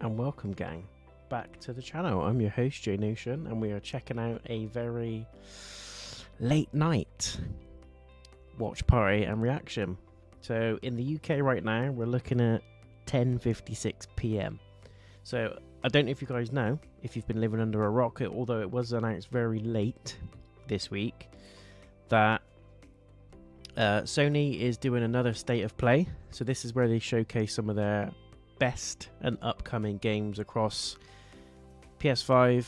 and welcome, gang, back to the channel. I'm your host, Mr.Notion, and we are checking out a very late night watch party and reaction. So in the UK right now, we're looking at 10:56 p.m. So I don't know if you guys know, if you've been living under a rock, although it was announced very late this week, that Sony is doing another state of play. So this is where they showcase some of their best and upcoming games across PS5,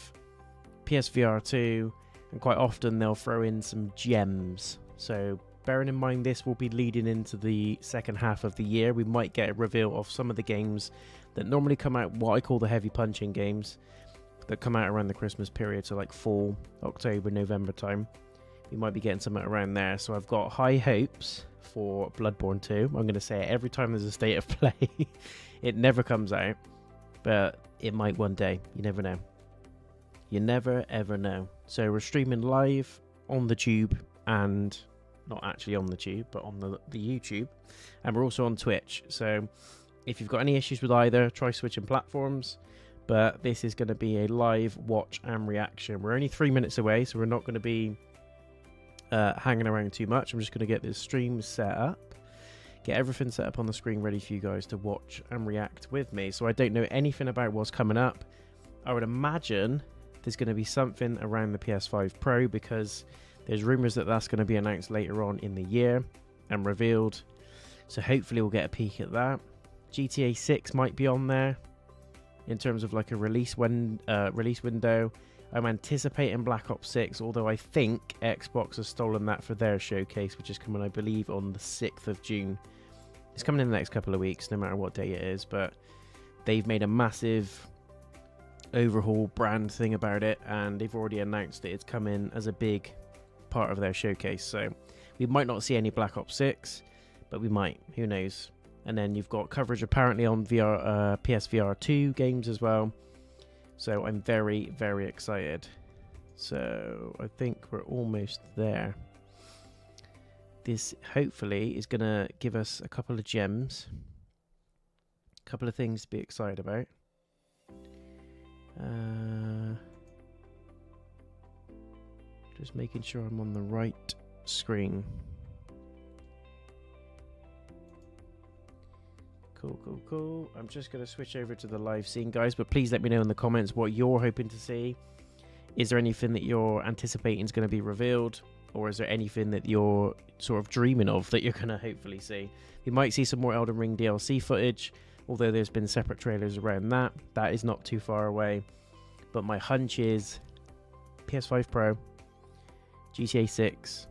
PSVR 2, and quite often they'll throw in some gems. So bearing in mind this will be leading into the second half of the year, we might get a reveal of some of the games that normally come out, what I call the heavy punching games, that come out around the Christmas period, so like fall, October, November time. We might be getting something around there, so I've got high hopes for Bloodborne 2. I'm going to say it every time there's a state of play. It never comes out, but it might one day. You never know. You never ever know. So we're streaming live on the tube, and not actually on the tube, but on the YouTube, and we're also on Twitch. So if you've got any issues with either, try switching platforms. But this is going to be a live watch and reaction. We're only 3 minutes away, so we're not going to be hanging around too much. I'm just going to get this stream set up, get everything set up on the screen ready for you guys to watch and react with me. So I don't know anything about what's coming up. I would imagine there's going to be something around the PS5 Pro, because there's rumours that that's going to be announced later on in the year and revealed. So hopefully we'll get a peek at that. GTA 6 might be on there in terms of like a release window. I'm anticipating Black Ops 6, although I think Xbox has stolen that for their showcase, which is coming, I believe, on the 6th of June. It's coming in the next couple of weeks, no matter what day it is, but they've made a massive overhaul brand thing about it, and they've already announced that it's coming as a big part of their showcase. So we might not see any Black Ops 6, but we might, who knows. And then you've got coverage apparently on PSVR 2 games as well. So I'm very, very excited. So I think we're almost there. This hopefully is going to give us a couple of gems. A couple of things to be excited about. Just making sure I'm on the right screen. Cool. I'm just going to switch over to the live scene, guys, but please let me know in the comments what you're hoping to see. Is there anything that you're anticipating is going to be revealed, or is there anything that you're sort of dreaming of that you're going to hopefully see? We might see some more Elden Ring DLC footage, although there's been separate trailers around that. That is not too far away, but my hunch is PS5 Pro, GTA 6,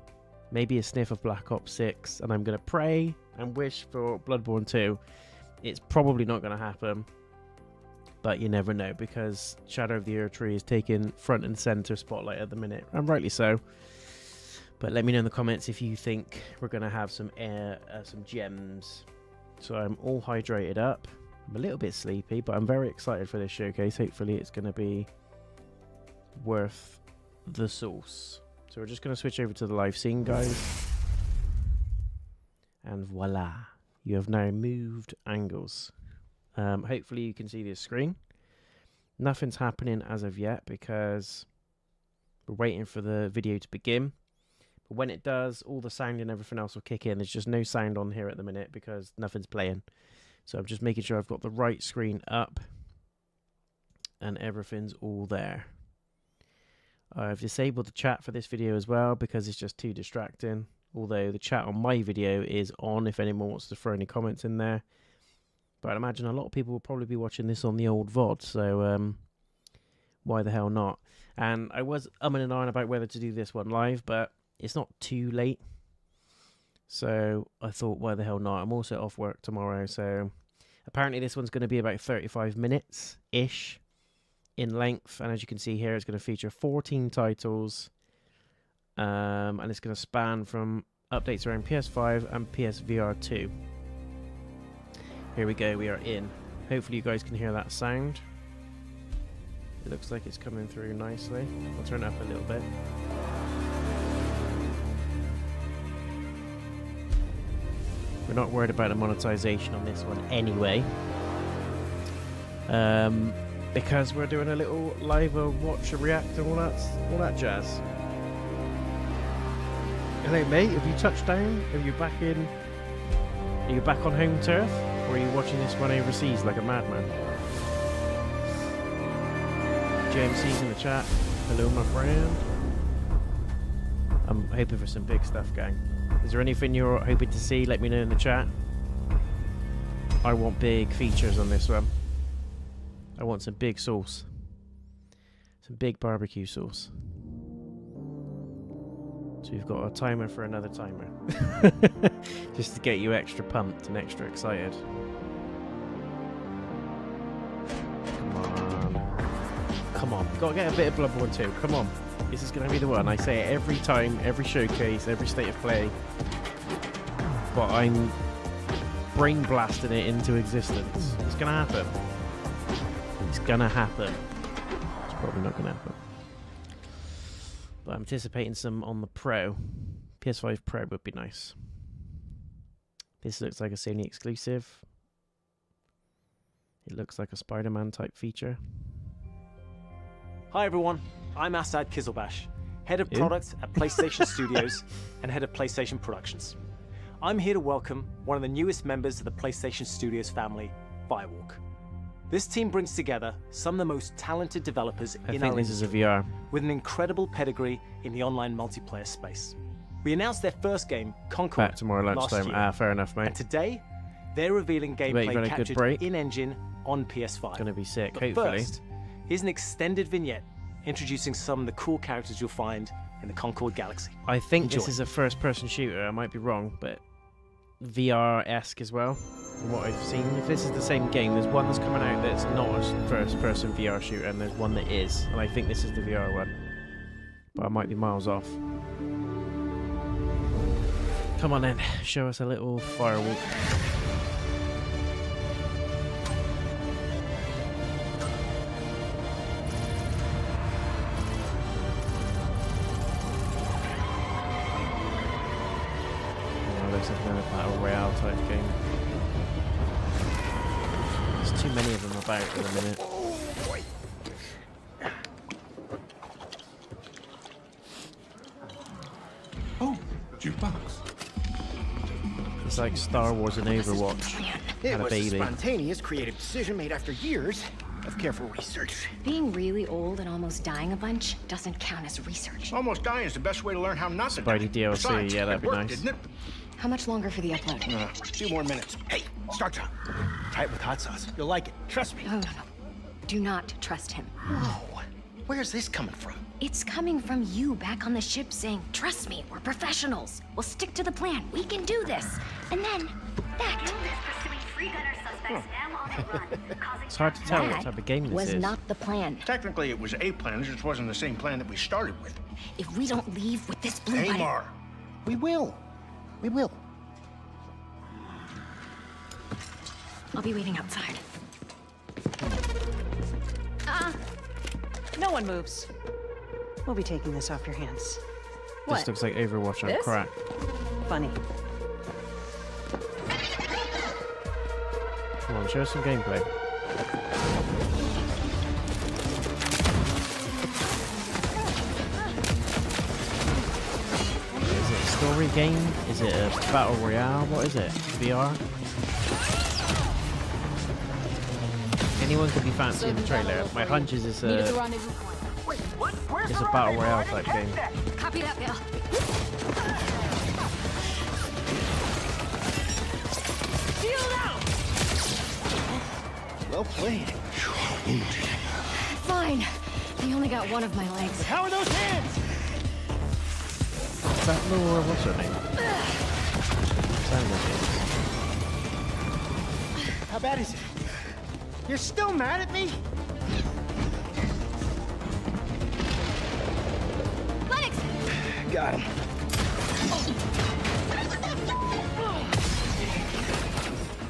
maybe a sniff of Black Ops 6, and I'm going to pray and wish for Bloodborne 2. It's probably not going to happen, but you never know, because Shadow of the Erdtree is taking front and center spotlight at the minute, and rightly so. But let me know in the comments if you think we're going to have some gems. So I'm all hydrated up. I'm a little bit sleepy, but I'm very excited for this showcase. Hopefully it's going to be worth the sauce. So we're just going to switch over to the live scene, guys. And voila. You have now moved angles. Hopefully you can see this screen. Nothing's happening as of yet because we're waiting for the video to begin. But when it does, all the sound and everything else will kick in. There's just no sound on here at the minute because nothing's playing. So I'm just making sure I've got the right screen up and everything's all there. I've disabled the chat for this video as well because it's just too distracting. Although the chat on my video is on if anyone wants to throw any comments in there. But I'd imagine a lot of people will probably be watching this on the old VOD, so why the hell not? And I was umming and ahhing about whether to do this one live, but it's not too late. So I thought, why the hell not? I'm also off work tomorrow, so apparently this one's going to be about 35 minutes-ish in length. And as you can see here, it's going to feature 14 titles. And it's going to span from updates around PS5 and PSVR 2. Here we go, we are in. Hopefully you guys can hear that sound. It looks like it's coming through nicely. I'll turn it up a little bit. We're not worried about the monetization on this one anyway. because we're doing a little live watch and react and all that jazz. Hello, mate. Have you touched down? Are you back in? Are you back on home turf, or are you watching this one overseas like a madman? JMC's in the chat. Hello, my friend. I'm hoping for some big stuff, gang. Is there anything you're hoping to see? Let me know in the chat. I want big features on this one. I want some big sauce. Some big barbecue sauce. So we've got a timer for another timer. Just to get you extra pumped and extra excited. Come on. Come on. Gotta get a bit of Bloodborne 2. Come on. This is going to be the one. I say it every time, every showcase, every state of play. But I'm brain blasting it into existence. It's going to happen. It's going to happen. It's probably not going to happen. But I'm anticipating some on the Pro. PS5 Pro would be nice. This looks like a Sony exclusive. It looks like a Spider-Man type feature. Hi everyone, I'm Asad Kizilbash, Head of Product at PlayStation Studios and Head of PlayStation Productions. I'm here to welcome one of the newest members of the PlayStation Studios family, Firewalk. This team brings together some of the most talented developers in our industry with an incredible pedigree in the online multiplayer space. We announced their first game, Concord, back tomorrow lunchtime. last year, fair enough, mate. and today they're revealing gameplay captured in-engine on PS5. It's gonna be sick, But hopefully. first, here's an extended vignette introducing some of the cool characters you'll find in the Concord Galaxy. I think Enjoy. this is a first-person shooter. I might be wrong, but VR-esque as well. From what I've seen, if this is the same game, there's one that's coming out that's not a first-person VR shooter, and there's one that is, and I think this is the VR one. But I might be miles off. Come on then, show us a little Firewalk. Looks like another battle royale type game. There's too many of them about at the minute. Oh, jukebox. It's like Star Wars and Overwatch. It Had a was baby. a spontaneous, creative decision made after years of careful research. Being really old and almost dying a bunch doesn't count as research. Almost dying is the best way to learn how not to die. Spidey DLC, Besides, yeah, that'd be it worked, nice. Didn't it? How much longer for the upload? A few more minutes. Hey, start time. Try it with hot sauce. You'll like it. Trust me. No. Do not trust him. Whoa. Where's this coming from? It's coming from you back on the ship saying, trust me, we're professionals. We'll stick to the plan. We can do this. And then, that. It's hard to tell what type of game this was is. not the plan. Technically, it was a plan. It just wasn't the same plan that we started with. If we don't leave with this blue button... Amar, we will. We will. I'll be waiting outside. No one moves. We'll be taking this off your hands. What? This looks like Overwatch on This? crack. Funny. Come on, show us some gameplay. Is it a story game? Is it a battle royale? What is it? VR? Anyone could be fancy in the trailer. My hunch is it's a battle royale type game. Copy that, Bill. Well played. Fine. He only got one of my legs. How are those hands? Is that Laura? What's her name? Sounds like it. How bad is it? You're still mad at me? Lennox! Got him.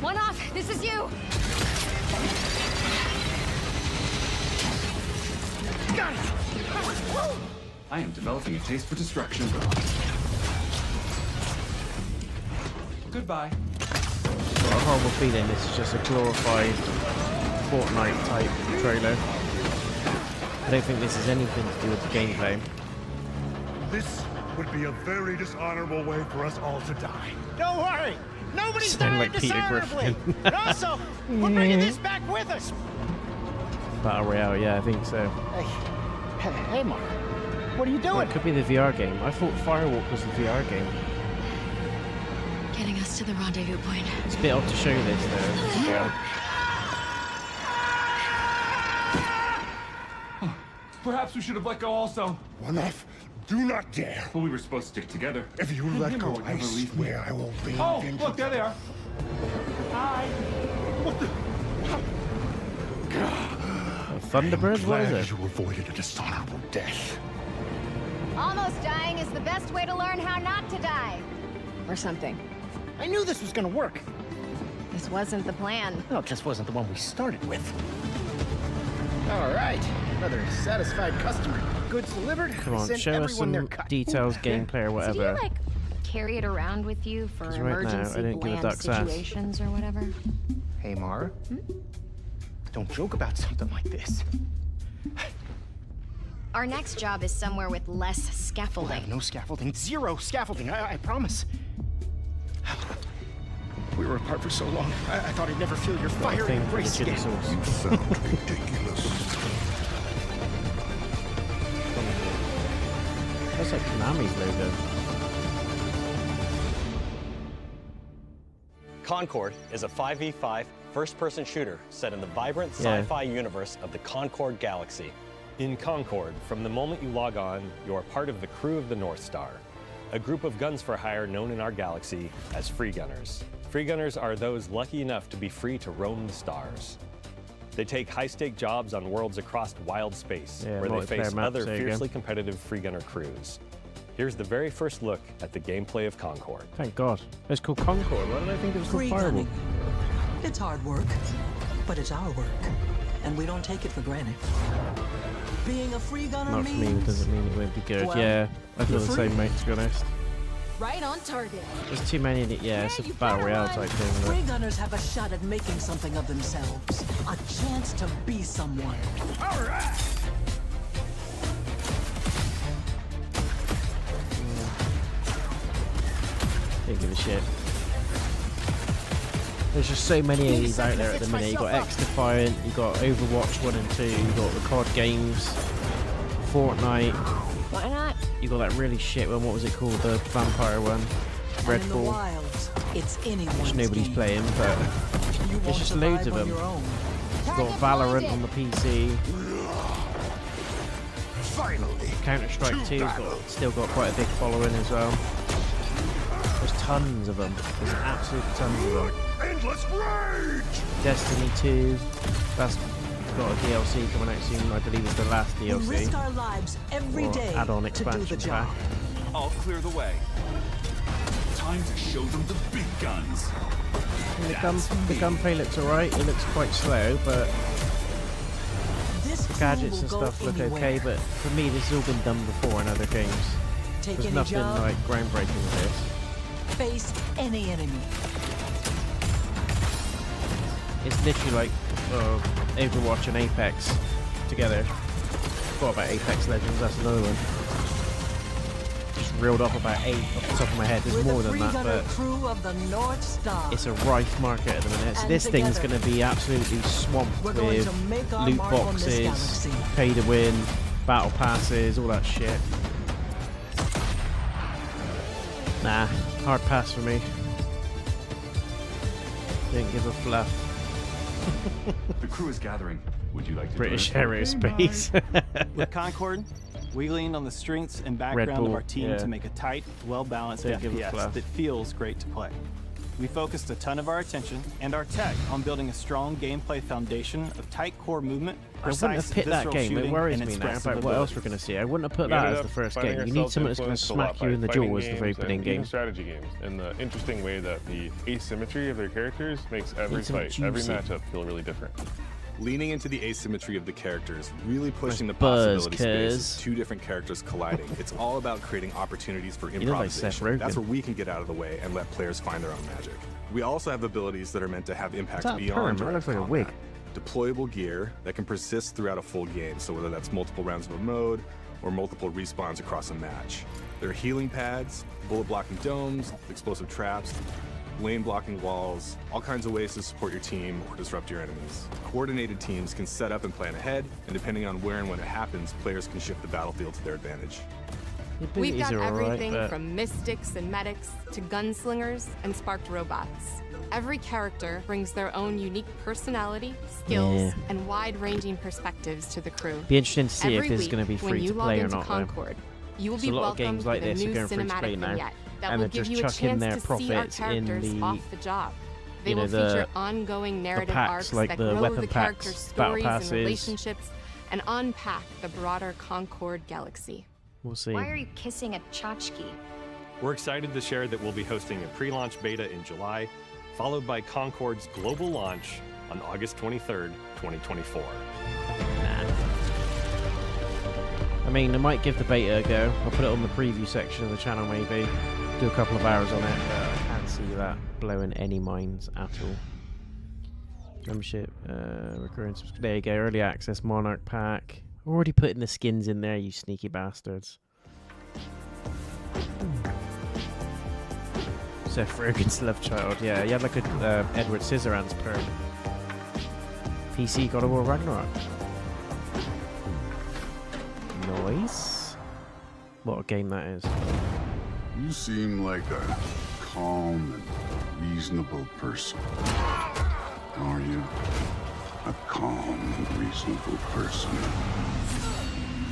One off. This is you. Got it. I am developing a taste for destruction. Goodbye. Got a horrible feeling this is just a glorified Fortnite type trailer. I don't think this has anything to do with the gameplay. This would be a very dishonorable way for us all to die. Don't worry. Nobody's Sound dying like Peter dishonorably. Griffin. And also, we're bringing this back with us. Battle Royale, yeah, I think so. Hey, Mark. What are you Well, doing? it could be the VR game. I thought Firewalk was the VR game. Getting us to the rendezvous point. It's a bit odd to show this though. Yeah. Perhaps we should have let go also. One off. Do not dare. Well, we were supposed to stick together. If you let go, would I never leave me. swear I will be. Oh, look, there they are. What the? Thunderbirds? What is Glad it? you avoided a dishonorable death. Almost dying is the best way to learn how not to die. Or something. I knew this was gonna work. This wasn't the plan. No, it just wasn't the one we started with. All right. Another satisfied customer. Goods delivered. Come on, Send show us everyone some their cut. details, gameplay, or So do whatever. you, like, carry it around with you for 'Cause right now, I emergency didn't give a bland duck's ass. situations or whatever? Hey, Mara. Don't joke about something like this. Our next job is somewhere with less We'll have scaffolding. no scaffolding. Zero scaffolding. I promise. We were apart for so long. I thought I'd never feel your fire Thing and for the embrace chili again. sauce. Sound ridiculous. That's like Konami's logo. Concord is a 5v5 first-person shooter set in the vibrant Yeah. sci-fi universe of the Concord Galaxy. In Concord, from the moment you log on, you're part of the crew of the North Star, a group of guns for hire known in our galaxy as free gunners. Free gunners are those lucky enough to be free to roam the stars. They take high-stake jobs on worlds across wild space, Yeah, where they multiplayer face maps, other there you go. fiercely competitive free gunner crews. Here's the very first look at the gameplay of Concord. Thank God. It's called Concord. Why did I think it was called Free Firewalk? gunning. It's hard work, but it's our work, and we don't take it for granted. Being a free gunner Not for me, means doesn't mean it won't be good. Well, Yeah, I feel you're the free. same, mate, to be honest. Right on target. There's too many, yeah, it's a you battle better royale run. type thing. Isn't free it? gunners have a shot at making something of themselves, a chance to be someone. Didn't give a shit. There's just so many of these out there at the minute. You got X Defiant, you got Overwatch 1 and 2, you got the COD games, Fortnite, Why not? you got that really shit one, what was it called? The vampire one, And in the Redfall, wilds, it's anyone's which nobody's game. playing, but You won't just loads survive of on them. your own. you've got Valorant on the PC, Finally. Counter-Strike 2 still got quite a big following as well. There's tons of them. There's absolute tons of them. Endless rage. Destiny 2, that's got a DLC coming out soon. I believe it's the last We risk DLC. our lives every Or day add-on to do the expansion job. pack. I'll clear the way. Time to show them the big guns. And the gunplay looks alright. It looks quite slow, but This the crew gadgets will and go stuff look anywhere. okay. But for me, this has all been done before in other games. Take There's any nothing job, like groundbreaking with this. face any enemy. It's literally like Overwatch and Apex together. Forgot about Apex Legends, that's another one. Just reeled off about 8 off the top of my head. There's We're more the than that, free-gunner but crew of the North Star. it's a rife market at the minute. So And this thing's together, going to be absolutely swamped we're going with to make our loot mark on this boxes, galaxy. pay to win, battle passes, all that shit. Nah, hard pass for me. Didn't give a fluff. The crew is gathering. Would you like to British join us? aerospace. With Concord, we lean on the strengths and background Bull, of our team yeah. to make a tight, well-balanced Don't give a FPS fluff. that feels great to play. We focused a ton of our attention and our tech on building a strong gameplay foundation of tight core movement, I wouldn't precise have picked that visceral game. It shooting, worries and me now expressive about what else ability. we're going to see. I wouldn't have put We that ended as up the first finding game. You need ourselves something that's going to influenced a lot smack you by in the fighting jaw as the very games and beginning even game. strategy games, and the interesting way that the asymmetry of their characters makes every Need something fight, every juicy. matchup feel really different. Leaning into the asymmetry of the characters, really pushing the buzz, possibility space cuz. of two different characters colliding. It's all about creating opportunities for You look like Seth improvisation. That's Rogen. where we can get out of the way and let players find their own magic. We also have abilities that are meant to have impact that beyond perm? That direct looks like a combat. wig. deployable gear that can persist throughout a full game, so whether that's multiple rounds of a mode or multiple respawns across a match. There are healing pads, bullet-blocking domes, explosive traps, lane-blocking walls, all kinds of ways to support your team or disrupt your enemies. Coordinated teams can set up and plan ahead, and depending on where and when it happens, players can shift the battlefield to their advantage. We've got everything from mystics and medics to gunslingers and sparked robots. Every character brings their own unique personality, skills, and wide-ranging perspectives to the crew. Be interesting to see Every if this is week, going to be free to play or not. Concord, you will so be a lot of welcomed games like with a this are new going free to play cinematic now, vignette that and will they're give just you a chucking chance their to see our profits in characters the, off the job. They you know, will the feature ongoing narrative packs, arcs like that the grow weapon the packs, characters' battle stories passes. and relationships, and unpack the broader Concord galaxy. We'll see. Why are you kissing a tchotchke? We're excited to share that we'll be hosting a pre-launch beta in July, followed by Concord's global launch on August 23rd, 2024. I mean, I might give the beta a go. I'll put it on the preview section of the channel, maybe. Do a couple of hours on it, but I can't see that blowing any minds at all. Membership, recurring subscription. There you go, early access Monarch pack. Already putting the skins in there, you sneaky bastards. Seth Rogen's love child. Yeah, he had like a Edward Scissorhands perm. PC God of War Ragnarok. Nice. What a game that is. You seem like a calm and reasonable person. Are you? A calm and reasonable person.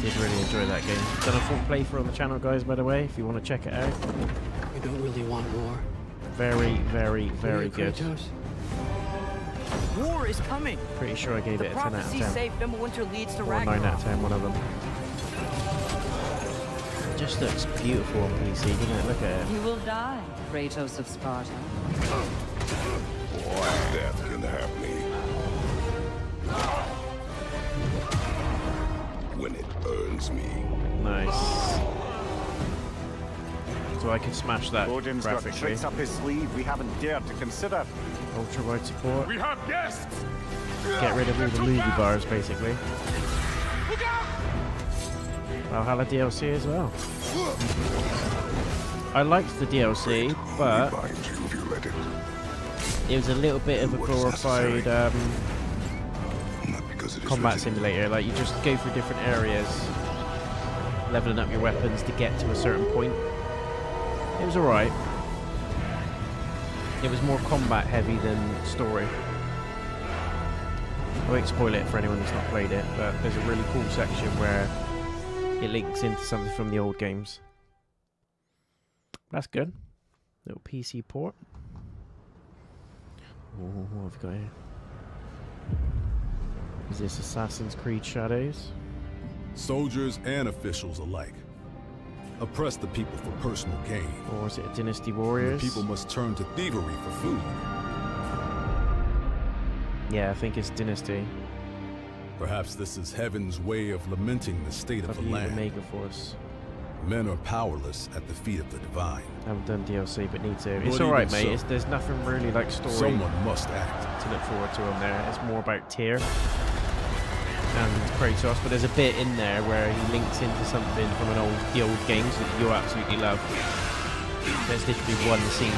Did really enjoy that game. Done a full playthrough on the channel, guys, by the way, if you want to check it out. We don't really want war. Very, very, very good. War is coming. Pretty sure I gave it a 10 out of 10. Say Fimbulwinter leads to or 9 out of 10, one of them. It just looks beautiful on PC, doesn't it? Look at it. You will die, Kratos of Sparta. What death can have me? When it earns me. Nice. So I can smash that Odin's got graphically. tricks up his sleeve we haven't dared to consider. Ultra wide support. We have guests! Get rid of all the movie bars, basically. Valhalla DLC as well. I liked the DLC, but it was a little bit of a glorified combat simulator. Like, you just go through different areas, leveling up your weapons to get to a certain point. It was alright. It was more combat heavy than story. I won't spoil it for anyone that's not played it, but there's a really cool section where it links into something from the old games. That's good. Little PC port. Oh, what have we got here? Is this Assassin's Creed Shadows? Soldiers and officials alike oppress the people for personal gain. Or is it Dynasty Warriors? The people must turn to thievery for food. Yeah, I think it's Dynasty. Perhaps this is heaven's way of lamenting the state of the land. Omega Force. Men are powerless at the feet of the divine. I haven't done DLC, but need to. It's alright, mate. There's nothing really like story. Someone must act to look forward to on there. It's more about Tyr and Kratos, but there's a bit in there where he links into something from the old games that you absolutely love. There's literally one scene.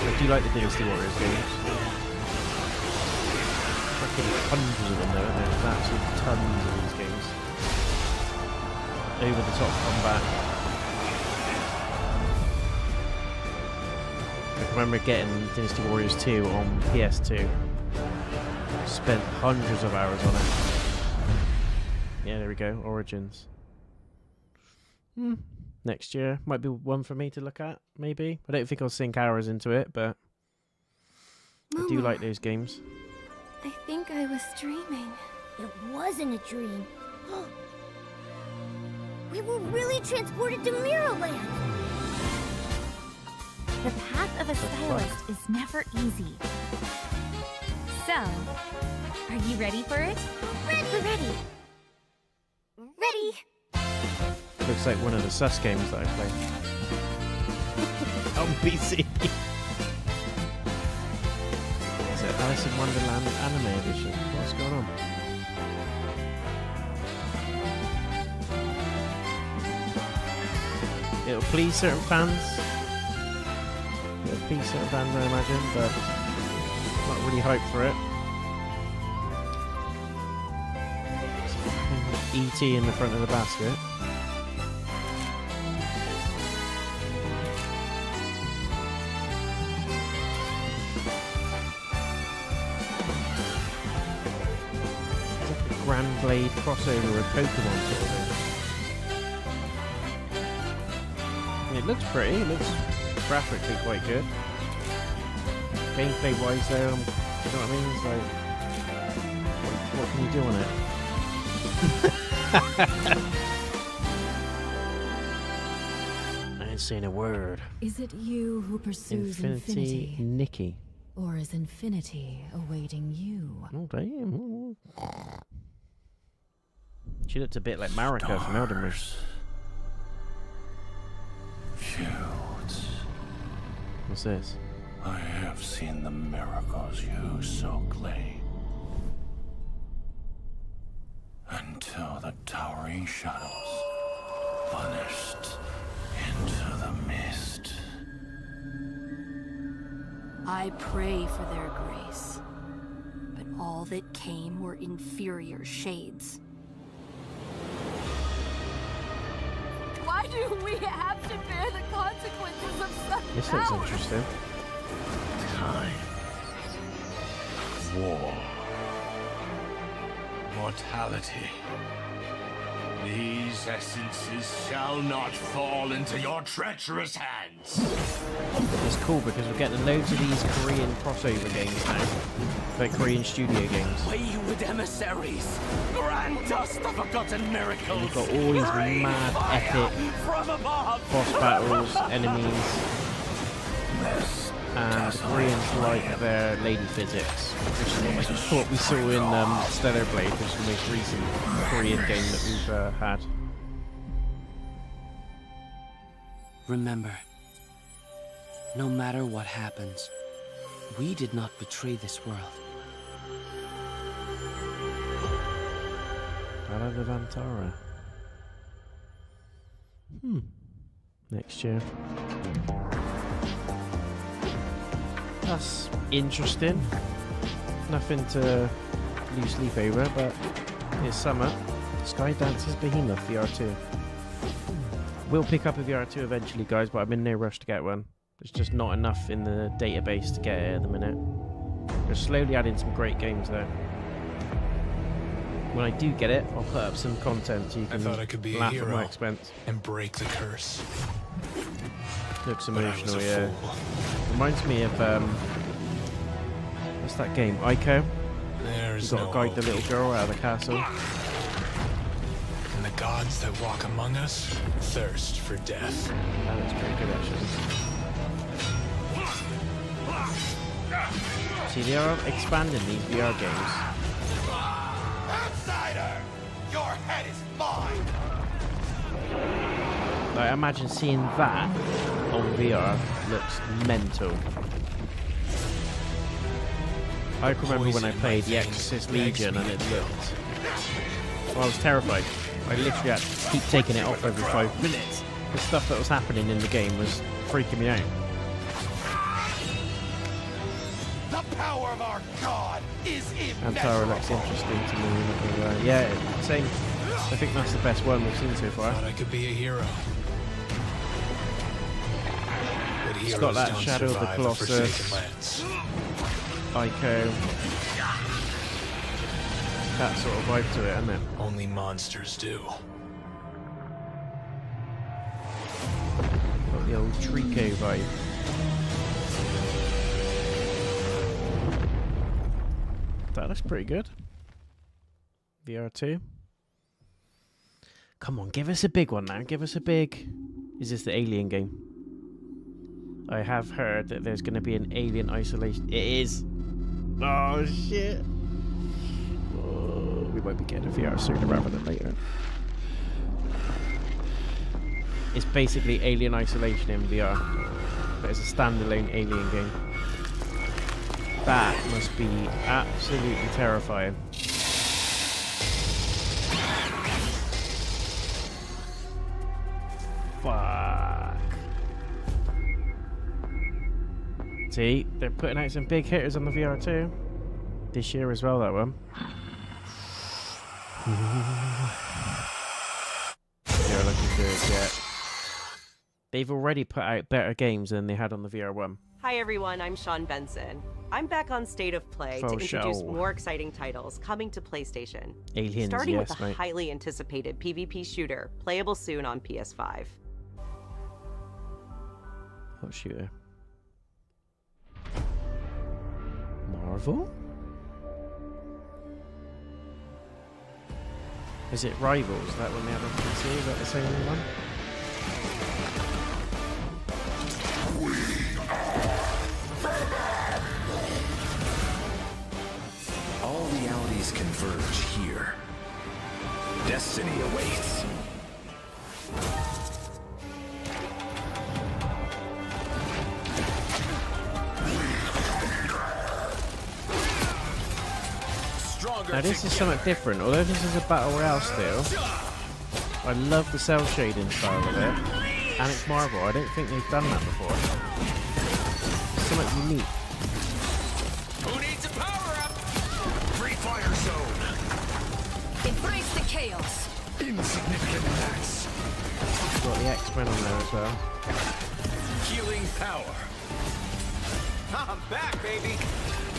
I do like the Dynasty Warriors games. Fucking tons of them though, isn't there? There's absolutely tons of these games. Over the top combat. I remember getting Dynasty Warriors 2 on PS2. Spent hundreds of hours on it. Yeah, there we go. Origins. Next year. Might be one for me to look at, maybe. I don't think I'll sink hours into it, but I do like those games. I think I was dreaming. It wasn't a dream. We were really transported to Mirrorland. The path of a stylist is never easy. So, are you ready for it? Ready! We're ready. Ready! Looks like one of the Sus games that I played. On PC. Is it Alice in Wonderland Anime Edition. What's going on? It'll please certain fans. It'll please certain fans, I imagine, but not really hyped for it. E.T. in the front of the basket. It's like a Grand Blade crossover with Pokemon sort of thing. It looks pretty, it looks graphically quite good. Gameplay wise though, you know what I mean? It's like, what can you do on it? I ain't saying a word. Is it you who pursues infinity? Nikki. Or is infinity awaiting you? Oh, damn. She looked a bit like Marika from Elden Ring. Shields. What's this? I have seen the miracles you so claim. Until the towering shadows vanished into the mist. I pray for their grace, but all that came were inferior shades. Why do we have to bear the consequences of such This looks interesting. Time. War. Mortality. These essences shall not fall into your treacherous hands. It's cool because we're getting loads of these Korean crossover games now. Like Korean studio games. Wayward emissaries, grant us the forgotten miracles. We've got all these mad, epic boss battles, enemies. And the Koreans like their lady physics, which is what we saw in Stellar Blade, which is the most recent Korean game that we've had. Remember, no matter what happens, we did not betray this world. Ballad of Antara. Next year. That's interesting. Nothing to lose sleep over, but it's summer. Skydance's Behemoth VR2. We'll pick up a VR2 eventually, guys, but I'm in no rush to get one. There's just not enough in the database to get it at the minute. They're slowly adding some great games, though. When I do get it, I'll put up some content so you can laugh at my expense. And break the curse. Looks emotional, yeah. Reminds me of what's that game? Ico. There's You've got to guide the little girl out of the castle. And the gods that walk among us thirst for death. That looks pretty good, actually. See, they are expanding these VR games. Outsider, your head is mine. I imagine seeing that on VR looks mental. I remember when I played The Exorcist Legion and it looked... Well, I was terrified. I literally had to keep taking it off every 5 minutes. The stuff that was happening in the game was freaking me out. The power of our God is Antara looks interesting to me. Yeah, same. I think that's the best one we've seen so far. Thought I could be a hero. But It's got that don't Shadow of the survive Colossus, Forsaken Lands. Ico, that sort of vibe to it, isn't it? Only monsters do. Got the old Trico vibe. That looks pretty good. VR2. Come on, give us a big one now. Give us a big... Is this the Alien game? I have heard that there's going to be an Alien Isolation. It is. Oh, shit. Oh, we might be getting a VR sooner rather than later. It's basically Alien Isolation in VR. But it's a standalone Alien game. That must be absolutely terrifying. Fuck. See, they're putting out some big hitters on the VR2 this year as well, that one. They're looking good, yeah. They've already put out better games than they had on the VR1. Hi everyone, I'm Sean Benson. I'm back on State of Play to introduce more exciting titles coming to PlayStation. Aliens, starting yes, with a mate. highly anticipated PvP shooter, playable soon on PS5. What shooter? Marvel? Is it Rivals? That one they had on PC? Is that the same one? All realities converge here. Destiny awaits. Now this is something different. Although this is a battle royale still, I love the cell shading style of it, and it's Marvel. I don't think they've done that before. It's something unique. Who needs a power-up? Free fire zone. Embrace the chaos. Insignificant attacks. Got the X-Men on there as well. Healing power. I'm back, baby.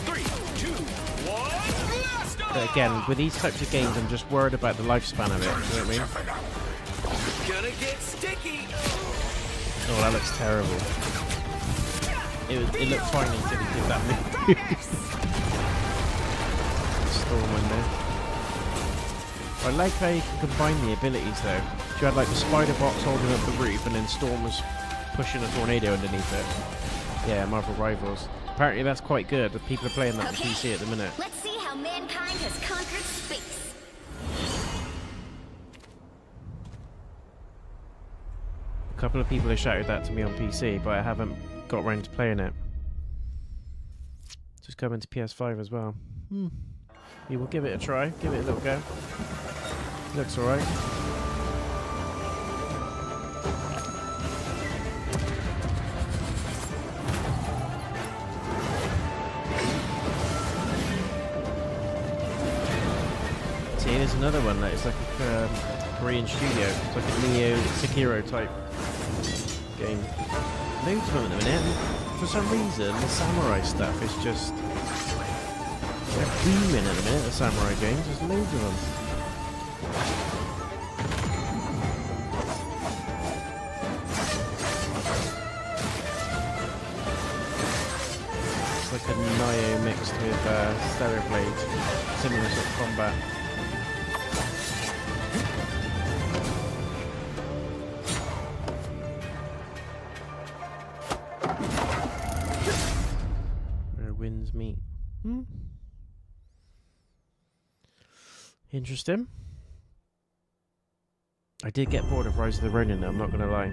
3, 2, 1, blast off! But again, with these types of games, I'm just worried about the lifespan of it. You know what I mean? Gonna get sticky. Oh, that looks terrible. It looked fine until he did that move. Storm window. I like how you can combine the abilities though. You had like the spider box holding up the roof, and then Storm was pushing a tornado underneath it. Yeah, Marvel Rivals. Apparently that's quite good. People are playing that on PC at the minute. Let's see how mankind has conquered space. A couple of people have shouted that to me on PC, but I haven't got around to playing it. Just coming to PS5 as well. We will give it a try. Give it a little go. Looks alright. See, there's another one that is like a Korean studio. It's like a Neo Sekiro type game. Loads of them at the minute. For some reason, the samurai stuff is just... They're booming at the minute, the samurai games. There's loads of them. It's like a Nioh mixed with Stellar Blade. Similar sort of combat. Where winds meet. Interesting. I did get bored of Rise of the Ronin though, I'm not gonna lie.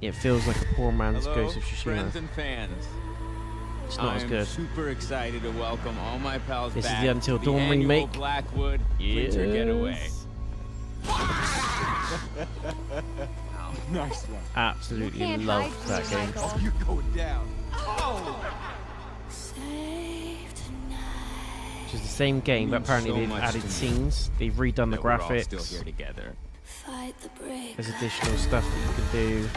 It feels like a poor man's Ghost of Tsushima. Friends and fans. It's not as good. I'm super excited to welcome all my pals This back is the Until to Dawn annual remake. Blackwood Winter Getaway. Nice one. Absolutely loved that game. Oh, you're going down. Oh! Which is the same game, but apparently so they've much added to me. scenes, they've redone the That we're all graphics. still here together. There's additional stuff that you can do.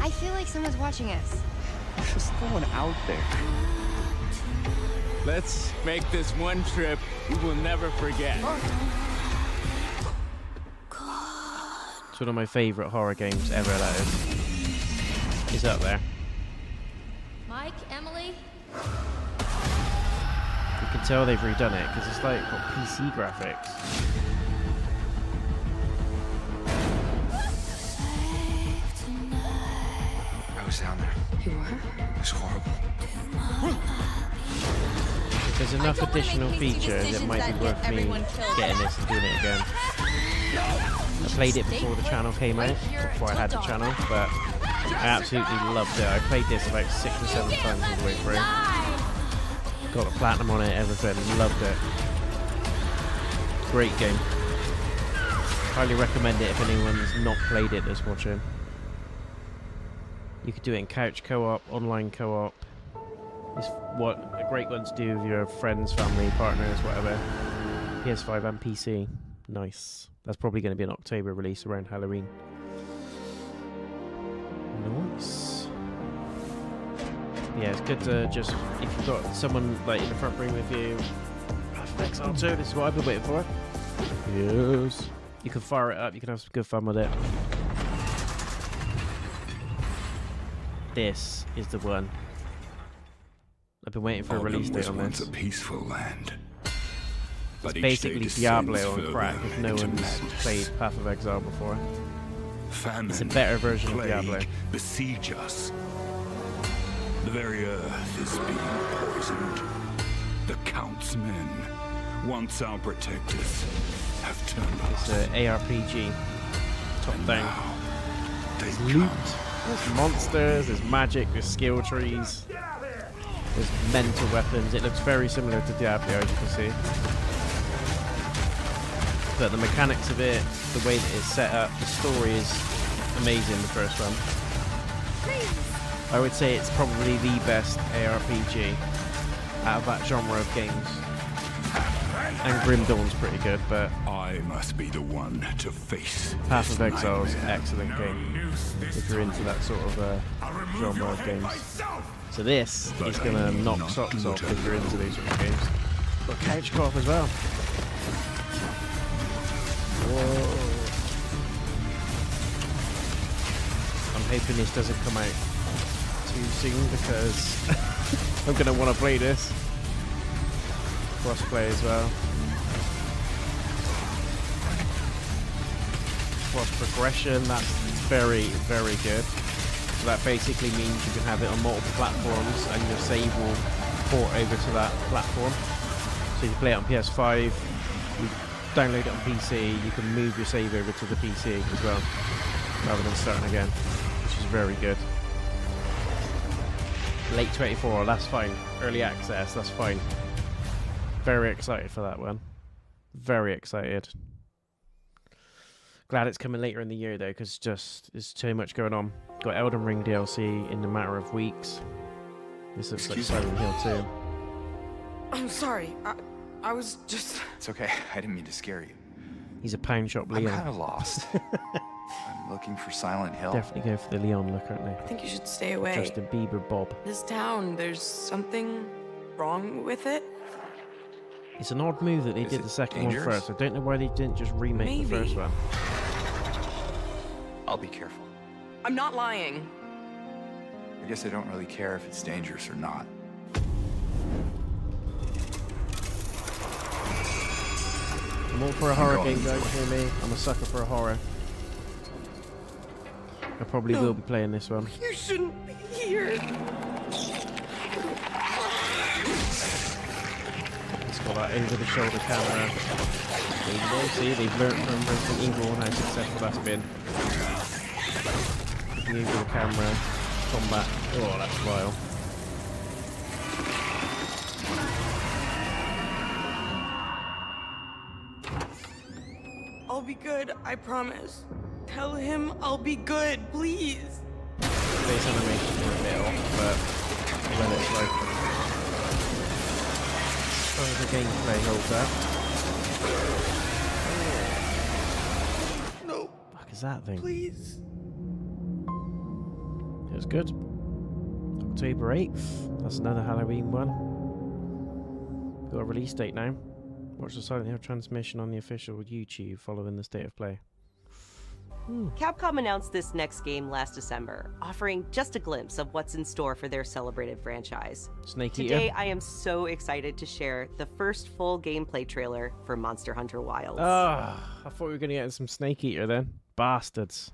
I feel like someone's watching us. There's no one out there. Let's make this one trip we will never forget. It's one of my favourite horror games ever, that is. It's up there. Mike, Emily? You can tell they've redone it, because it's like got PC graphics. I was down there. You were? It was horrible. If there's enough additional features, it might be worth me getting this and doing it again. I played it before the channel came out, before I had the channel, but I absolutely loved it. I played this about 6 or 7 times all the way through. Got a platinum on it, everything. Loved it. Great game. Highly recommend it if anyone's not played it that's watching. You could do it in couch co-op, online co-op. It's what a great one to do with your friends, family, partners, whatever. PS5 and PC. Nice. That's probably going to be an October release around Halloween. Nice. Yeah, it's good to just, if you've got someone like in the front room with you, Exile 2, this is what I've been waiting for. Yes. You can fire it up, you can have some good fun with it. This is the one. I've been waiting for a release date on this. Once a peaceful land. It's basically Diablo on crack if no one's played Path of Exile before. It's a better version of Diablo. Besiege us. The very earth is being poisoned. The Count's men, once our protectors, have turned us. It's an ARPG. Top down. There's loot, there's monsters, there's magic, there's skill trees, there's mental weapons. It looks very similar to Diablo, as you can see. But the mechanics of it, the way that it's set up, the story is amazing, the first one. I would say it's probably the best ARPG out of that genre of games. And Grim Dawn's pretty good, but I must be the one to face Path of Exile is an excellent game if you're into that sort of genre of games. So this is going to knock socks off if you're into these sort of games. Got couch co-op as well. Whoa. I'm hoping this doesn't come out too soon because I'm going to want to play this. Crossplay as well. Cross progression, that's very, very good. So that basically means you can have it on multiple platforms and your save will port over to that platform. So you play it on PS5, you download it on PC, you can move your save over to the PC as well, rather than starting again, which is very good. Late 24, that's fine. Early access, that's fine. Very excited for that one. Very excited. Glad it's coming later in the year though, because there's too much going on. Got Elden Ring DLC in a matter of weeks. This looks like Silent Hill 2. I'm sorry. I was just... It's okay. I didn't mean to scare you. He's a pound shop Leon. I'm kind of lost. I'm looking for Silent Hill. Definitely go for the Leon look, aren't they? I think you should stay away. Justin Bieber Bob. This town, there's something wrong with it. It's an odd move that they did the second one first. I don't know why they didn't just remake the first one. I'll be careful. I'm not lying. I guess I don't really care if it's dangerous or not. I'm all for a horror game, don't hear me? I'm a sucker for a horror. I probably will be playing this one. You shouldn't be here. It's got that over-the-shoulder camera. See, they've learned from Resident Evil and how successful that's been. The over the camera combat. Oh, that's vile. I'll be good, I promise. Tell him I'll be good, please. Face animation is a bit off, but when it's like the gameplay holds up. No. Fuck is that thing? Please. It was good. October 8th. That's another Halloween one. Got a release date now. Watch the Silent Hill transmission on the official YouTube following the state of play. Capcom announced this next game last December, offering just a glimpse of what's in store for their celebrated franchise. Snake Eater. Today, I am so excited to share the first full gameplay trailer for Monster Hunter Wilds. I thought we were going to get some Snake Eater then. Bastards.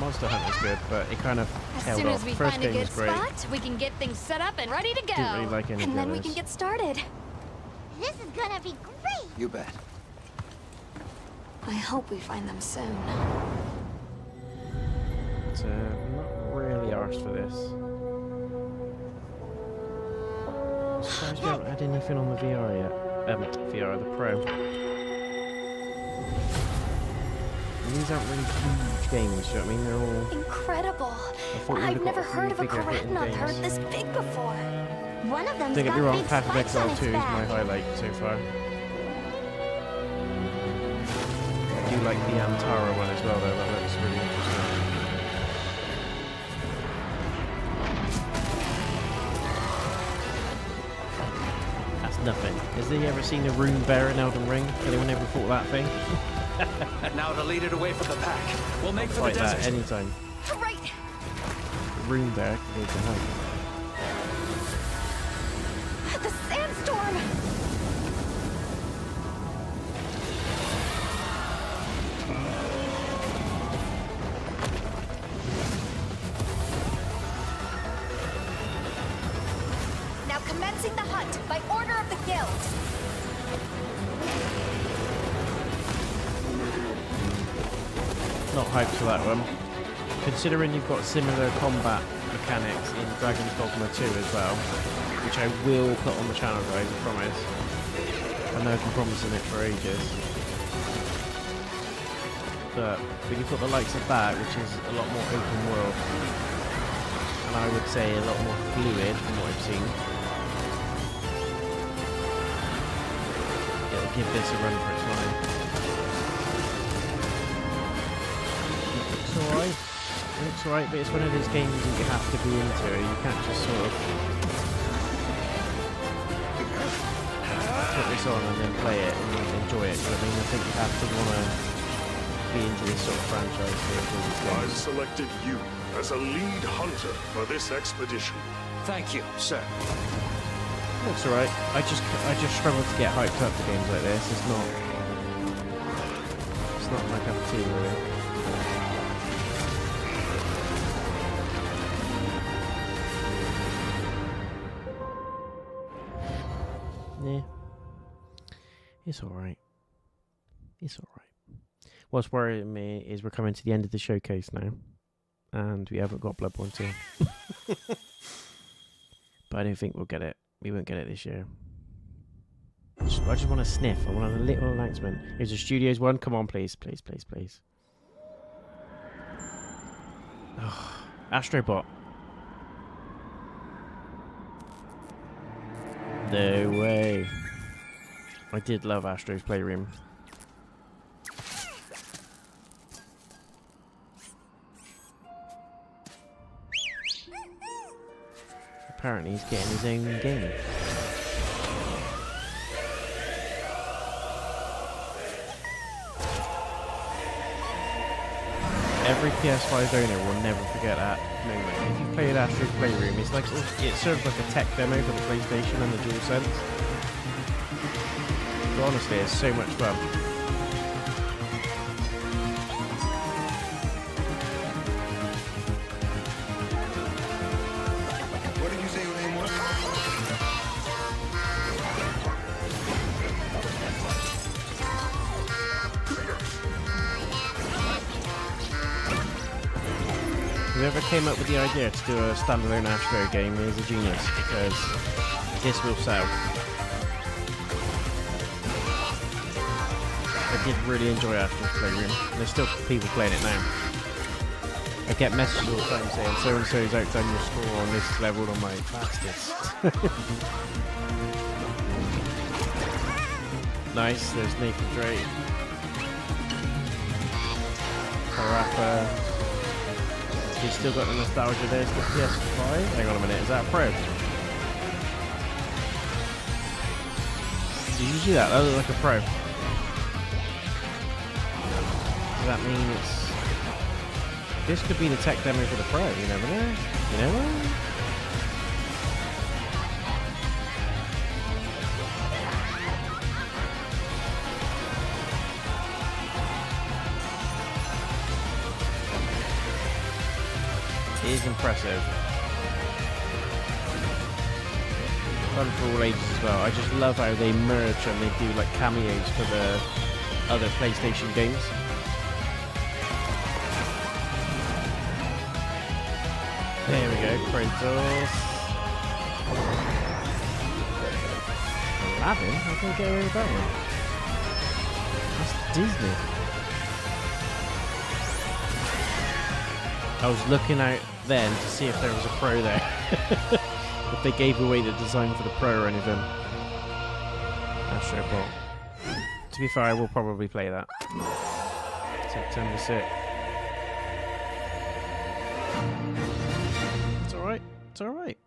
Monster Hunter's good, but it kind of tailed off. First game was great. Spot, we can get things set up and ready to go. Didn't really like any of and then those. we can get started. This is gonna be great. You bet. I hope we find them soon. It's not really arsed for this. Surprised we haven't had anything on the VR yet. VR, the Pro. And these aren't really huge games, you know what I mean? They're all incredible. I've never heard of a Karatnoth herd this big before. One of them's don't get me got wrong, big Path of spikes on Exile its 2 is my back. highlight so far. I do like the Antara one as well, though. That looks really interesting. That's nothing. Has he ever seen a rune bear in Elden Ring? Anyone ever fought that thing? Now to lead it away from the pack. We'll make for the Fight that desert. anytime. Right. Rune bear needs a hug. The sandstorm. Now commencing the hunt by order of the guild. Not hyped for that one. Considering you've got similar combat mechanics in Dragon's Dogma 2 as well, which I will put on the channel, guys, I promise. I know I've been promising it for ages. But you've got the likes of that, which is a lot more open world. And I would say a lot more fluid from what I've seen. It'll give this a run for its money. It's alright. It's alright, but it's one of those games that you have to be into. You can't just sort of put this on and then play it and enjoy it. But I mean, I think you have to want to be into this sort of franchise to enjoy these games. I've selected you as a lead hunter for this expedition. Thank you, sir. Looks alright. I just struggle to get hyped up for games like this. It's not my cup of tea, really. Yeah. It's alright. It's alright. What's worrying me is we're coming to the end of the showcase now. And we haven't got Bloodborne 2. But I don't think we'll get it. We won't get it this year. I just want to sniff. I want a little announcement. Here's a Studios one. Come on, please. Please, please, please. Oh, Astrobot. No way. I did love Astro's Playroom. Apparently he's getting his own game. Every PS5 owner will never forget that moment. If you've played Astro's Playroom, it's like it serves like a tech demo for the PlayStation and the DualSense. But honestly, it's so much fun. What did you say your name was? Whoever came up with the idea to do a standalone Astro game is a genius, because this will sell. I did really enjoy Astro's Playroom. There's still people playing it now. I get messages all the time saying so-and-so's outdone your score on this level. I'm like, bastards. Nice, there's Nathan Drake. Parappa. He's still got the nostalgia there. It's the PS5. Hang on a minute, is that a Pro? Did you see that? That looks like a Pro. Does that mean it's... This could be the tech demo for the Pro, you never know. You never know. It is impressive. Fun for all ages as well. I just love how they merge and they do like cameos for the other PlayStation games. There we go, Kratos. Aladdin? How can I get away with that one? That's Disney. I was looking out then to see if there was a Pro there. If they gave away the design for the Pro or anything. Astro Bot. To be fair, I will probably play that. September 6th. It's alright. It's alright.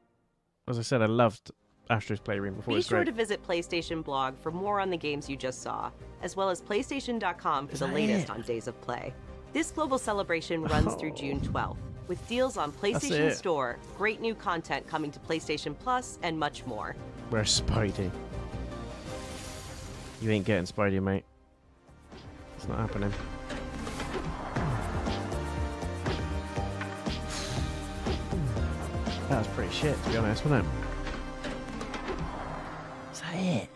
As I said, I loved Astro's Playroom before. Be sure to visit PlayStation blog for more on the games you just saw, as well as PlayStation.com for the latest on Days of Play. This global celebration runs through June 12th, with deals on PlayStation Store, great new content coming to PlayStation Plus, and much more. Where's Spidey? You ain't getting Spidey, mate. It's not happening. That was pretty shit, to be honest, wasn't it? Is that it?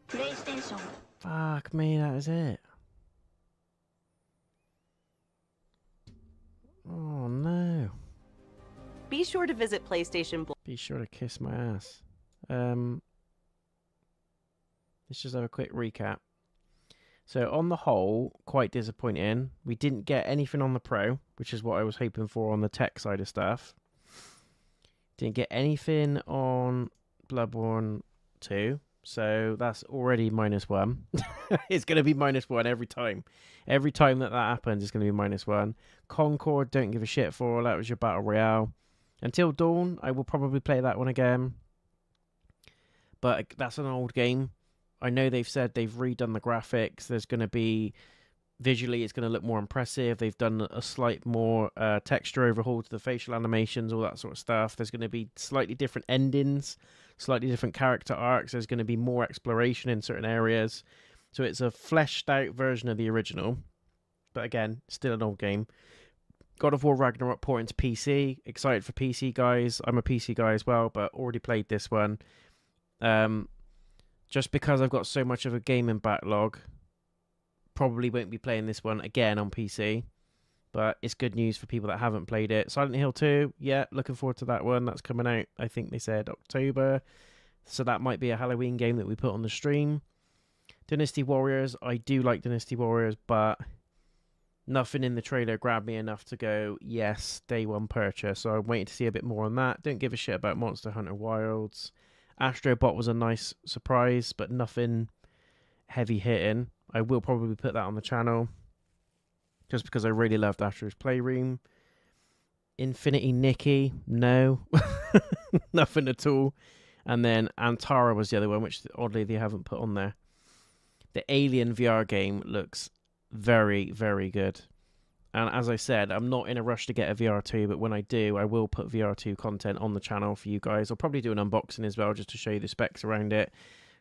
PlayStation. Fuck me, that was it. Oh no. Be sure to visit PlayStation blog. Be sure to kiss my ass. Let's just have a quick recap. So on the whole, quite disappointing. We didn't get anything on the Pro, which is what I was hoping for on the tech side of stuff. Didn't get anything on Bloodborne 2, so that's already -1. It's going to be -1 every time. Every time that happens, it's going to be -1. Concord, don't give a shit for. That was your Battle Royale. Until Dawn, I will probably play that one again. But that's an old game. I know they've said they've redone the graphics. There's going to be... Visually, it's going to look more impressive. They've done a slight more texture overhaul to the facial animations, all that sort of stuff. There's going to be slightly different endings, slightly different character arcs. There's going to be more exploration in certain areas. So it's a fleshed out version of the original. But again, still an old game. God of War Ragnarok porting to PC. Excited for PC guys. I'm a PC guy as well, but already played this one. Just because I've got so much of a gaming backlog, probably won't be playing this one again on PC, but it's good news for people that haven't played it. Silent Hill 2, yeah, looking forward to that one. That's coming out, I think they said October, so that might be a Halloween game that we put on the stream. Dynasty Warriors, I do like Dynasty Warriors, but nothing in the trailer grabbed me enough to go, yes, day one purchase, so I'm waiting to see a bit more on that. Don't give a shit about Monster Hunter Wilds. Astro Bot was a nice surprise, but nothing heavy hitting. I will probably put that on the channel just because I really loved Astro's Playroom. Infinity Nikki, no. Nothing at all. And then Antara was the other one, which oddly they haven't put on there. The Alien VR game looks very, very good. And as I said, I'm not in a rush to get a VR2, but when I do, I will put VR2 content on the channel for you guys. I'll probably do an unboxing as well, just to show you the specs around it.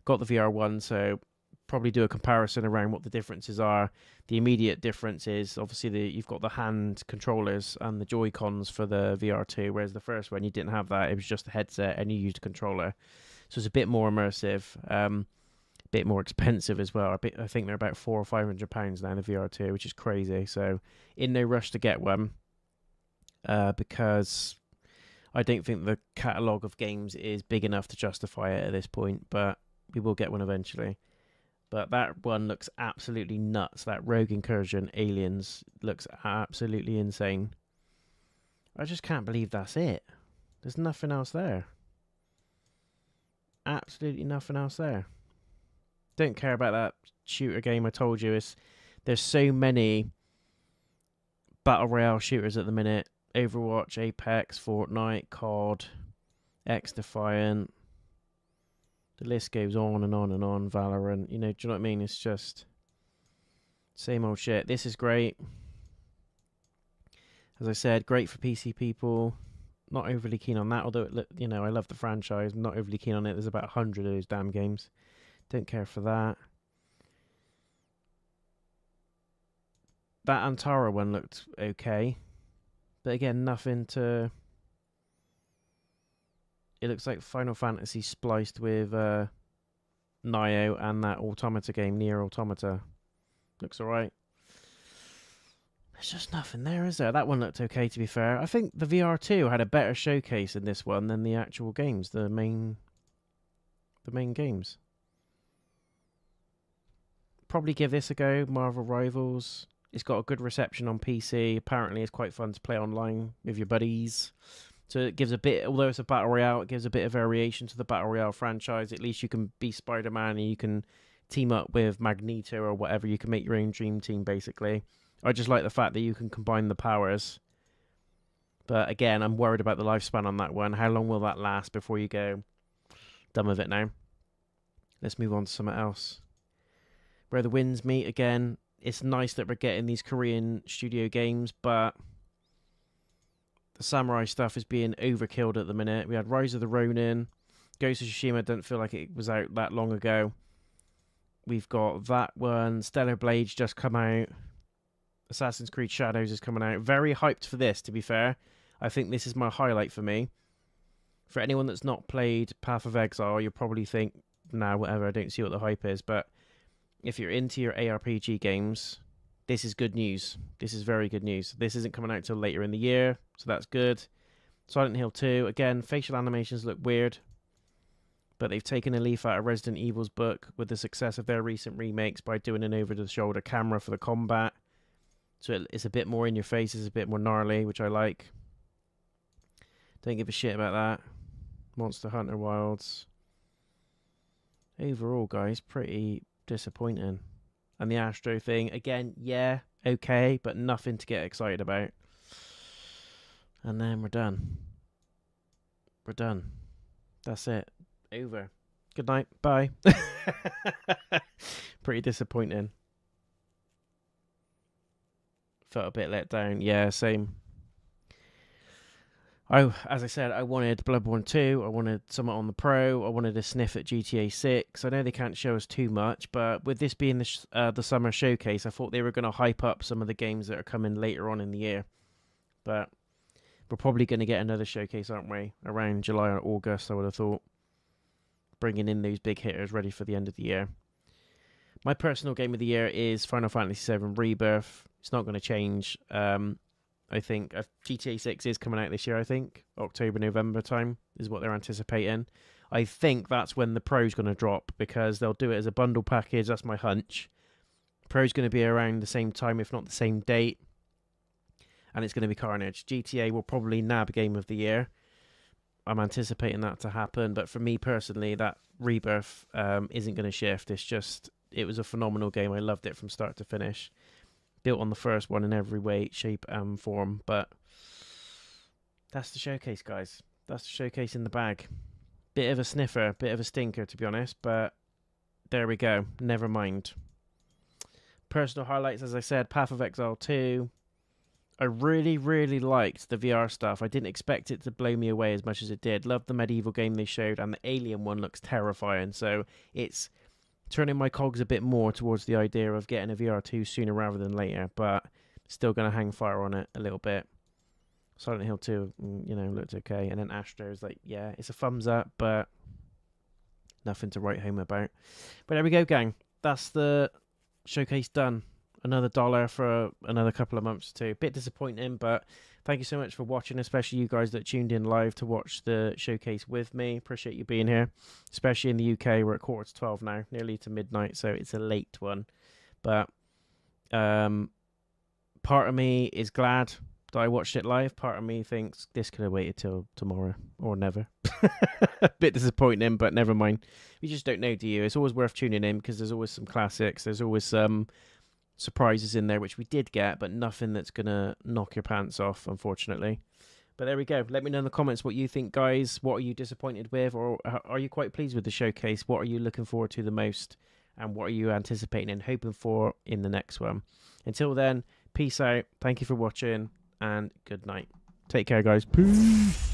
Got the VR1, so probably do a comparison around what the differences are. The immediate difference is obviously you've got the hand controllers and the Joy-Cons for the VR2, whereas the first one you didn't have that. It was just a headset and you used a controller. So it's a bit more immersive, a bit more expensive as well. I think they're about £400 or £500 now in the VR2, which is crazy. So in no rush to get one, because I don't think the catalogue of games is big enough to justify it at this point, but we will get one eventually. But that one looks absolutely nuts. That Rogue Incursion Aliens looks absolutely insane. I just can't believe that's it. There's nothing else there. Absolutely nothing else there. Don't care about that shooter game I told you. There's so many Battle Royale shooters at the minute. Overwatch, Apex, Fortnite, COD, X-Defiant. The list goes on and on and on. Valorant, do you know what I mean? It's just same old shit. This is great. As I said, great for PC people. Not overly keen on that, although I love the franchise. I'm not overly keen on it. There's about 100 of those damn games. Don't care for that. That Antara one looked okay, but again, nothing to... It looks like Final Fantasy spliced with Nioh and that Automata game, Nier Automata. Looks alright. There's just nothing there, is there? That one looked okay, to be fair. I think the VR2 had a better showcase in this one than the actual games, the main games. Probably give this a go, Marvel Rivals. It's got a good reception on PC. Apparently it's quite fun to play online with your buddies. So it gives a bit, although it's a battle royale, it gives a bit of variation to the battle royale franchise. At least you can be Spider-Man and you can team up with Magneto or whatever. You can make your own dream team, basically. I just like the fact that you can combine the powers. But again, I'm worried about the lifespan on that one. How long will that last before you go, done with it now? Let's move on to something else. Where the Winds Meet again. It's nice that we're getting these Korean studio games, but the samurai stuff is being overkilled at the minute. We had Rise of the Ronin. Ghost of Tsushima doesn't feel like it was out that long ago. We've got that one. Stellar Blade just come out. Assassin's Creed Shadows is coming out. Very hyped for this, to be fair. I think this is my highlight for me. For anyone that's not played Path of Exile, you'll probably think, nah, whatever, I don't see what the hype is. But if you're into your ARPG games, this is good news. This is very good news. This isn't coming out till later in the year, so that's good. Silent Hill 2, again, facial animations look weird, but they've taken a leaf out of Resident Evil's book with the success of their recent remakes by doing an over-the-shoulder camera for the combat. So it's a bit more in your face, it's a bit more gnarly, which I like. Don't give a shit about that. Monster Hunter Wilds. Overall, guys, pretty disappointing. And the Astro thing, again, yeah, okay, but nothing to get excited about. And then we're done. We're done. That's it. Over. Good night. Bye. Pretty disappointing. Felt a bit let down. Yeah, same. As I said, I wanted Bloodborne 2. I wanted something on the Pro. I wanted a sniff at GTA 6. I know they can't show us too much, but with this being the summer showcase, I thought they were going to hype up some of the games that are coming later on in the year. But we're probably going to get another showcase, aren't we? Around July or August, I would have thought. Bringing in those big hitters ready for the end of the year. My personal game of the year is Final Fantasy VII Rebirth. It's not going to change. I think GTA 6 is coming out this year, I think. October, November time is what they're anticipating. I think that's when the Pro's going to drop because they'll do it as a bundle package. That's my hunch. Pro's going to be around the same time, if not the same date. And it's going to be carnage. GTA will probably nab Game of the Year. I'm anticipating that to happen. But for me personally, that Rebirth isn't going to shift. It's just, it was a phenomenal game. I loved it from start to finish. Built on the first one in every way, shape, and form. But that's the showcase, guys. That's the showcase in the bag. Bit of a sniffer, bit of a stinker, to be honest. But there we go. Never mind. Personal highlights, as I said, Path of Exile 2. I really, really liked the VR stuff. I didn't expect it to blow me away as much as it did. Loved the medieval game they showed, and the alien one looks terrifying. So it's turning my cogs a bit more towards the idea of getting a VR2 sooner rather than later, but still going to hang fire on it a little bit. Silent Hill 2, you know, looked okay. And then Astro's like, yeah, it's a thumbs up, but nothing to write home about. But there we go, gang. That's the showcase done. Another $1 for another couple of months too. Bit disappointing, but thank you so much for watching, especially you guys that tuned in live to watch the showcase with me. Appreciate you being here, especially in the UK. We're at 11:45 now, nearly to midnight, so it's a late one. But part of me is glad that I watched it live. Part of me thinks this could have waited till tomorrow or never. Bit disappointing, but never mind. You just don't know, do you? It's always worth tuning in because there's always some classics. There's always some surprises in there, which we did get, but nothing that's gonna knock your pants off, unfortunately. But there we go. Let me know in the comments what you think, guys. What are you disappointed with, or are you quite pleased with the showcase? What are you looking forward to the most, and what are you anticipating and hoping for in the next one? Until then, peace out. Thank you for watching, and good night. Take care, guys. Peace.